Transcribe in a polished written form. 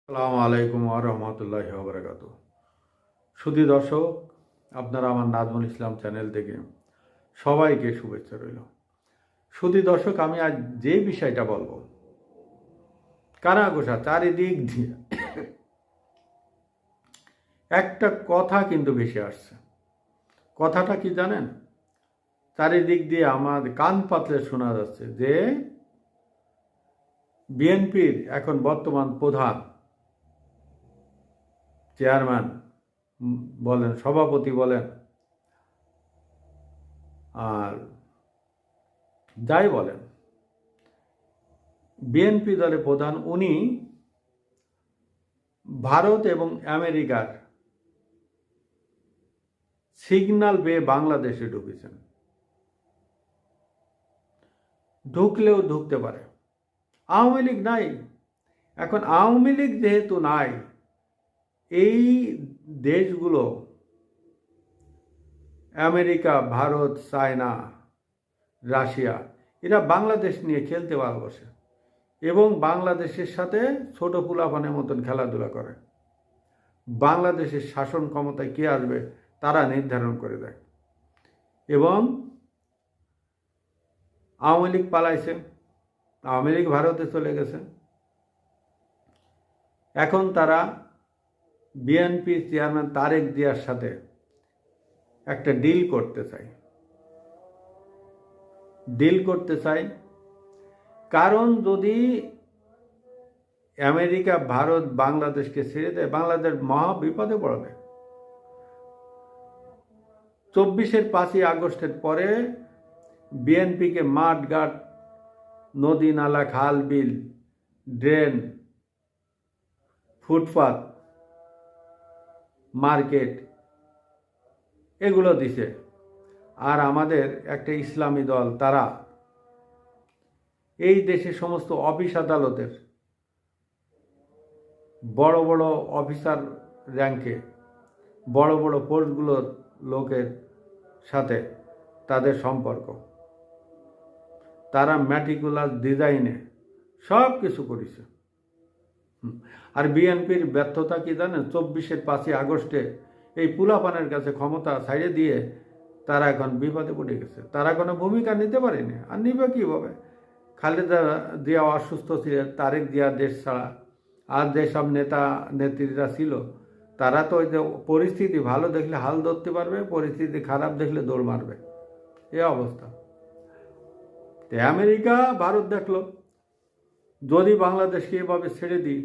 আসসালামু আলাইকুম ওয়া রাহমাতুল্লাহি ওয়া বারাকাতুহু। সুধী দর্শক, আপনারা আমার নাজমুল ইসলাম চ্যানেল থেকে সবাইকে শুভেচ্ছা রইল। সুধী দর্শক, আমি আজ যে বিষয়টা বলবো, কানাঘোষা চারিদিক দিয়ে একটা কথা কিন্তু ভেসে আসছে। কথাটা কি জানেন? চারিদিক দিয়ে আমার কান পাতলে শোনা যাচ্ছে যে বিএনপির এখন বর্তমান প্রধান, চেয়ারম্যান বলেন, সভাপতি বলেন, আর যাই বলেন, বিএনপি দলের প্রধান উনি ভারত এবং আমেরিকার সিগন্যাল পেয়ে বাংলাদেশে ঢুকেছেন। ঢুকলেও ঢুকতে পারে। আওয়ামী লীগ নাই। এখন আওয়ামী লীগ যেহেতু নাই, এই দেশগুলো আমেরিকা, ভারত, চায়না, রাশিয়া, এরা বাংলাদেশ নিয়ে খেলতে ভালোবাসে এবং বাংলাদেশের সাথে ছোট পোলাপানের মতন খেলাধুলা করে। বাংলাদেশের শাসন ক্ষমতায় কে আসবে তারা নির্ধারণ করে দেয়। এবং আওয়ামী লীগ পালাইছে, আওয়ামী লীগ ভারতে চলে গেছে। এখন তারা বিএনপি চেয়ারম্যান তারেক জিয়ার সাথে একটা ডিল করতে চাই। কারণ যদি আমেরিকা, ভারত বাংলাদেশকে ছেড়ে দেয়, বাংলাদেশ মহা বিপদে পড়বে। 24-5 আগস্টের পরে বিএনপিকে মাঠঘাট, নদী নালা, খাল বিল, ড্রেন, ফুটপাত, মার্কেট এগুলো দিছে। আর আমাদের একটা ইসলামী দল, তারা এই দেশে সমস্ত অফিস আদালতের বড় বড় অফিসার র্যাঙ্কে বড় বড় পোস্টগুলোর লোকের সাথে তাদের সম্পর্ক, তারা ম্যাটিকুলাস ডিজাইনে সব কিছু করেছে। আর বিএনপির ব্যর্থতা কি জানেন? 24-5 আগস্টে এই পুলাপানের কাছে ক্ষমতা ছাড়িয়ে দিয়ে তারা এখন বিপদে পড়ে গেছে। তারা কোনো ভূমিকা নিতে পারেনি। আর নিবে কীভাবে? খালেদা জিয়া অসুস্থ ছিলেন, তারেক জিয়া দেশ ছাড়া, আর যেসব নেতা নেত্রীরা ছিল তারা তো ওই যে পরিস্থিতি ভালো দেখলে হাল ধরতে পারবে, পরিস্থিতি খারাপ দেখলে দৌড় মারবে, এ অবস্থা। আমেরিকা, ভারত দেখলো যদি বাংলাদেশকে এভাবে ছেড়ে দিই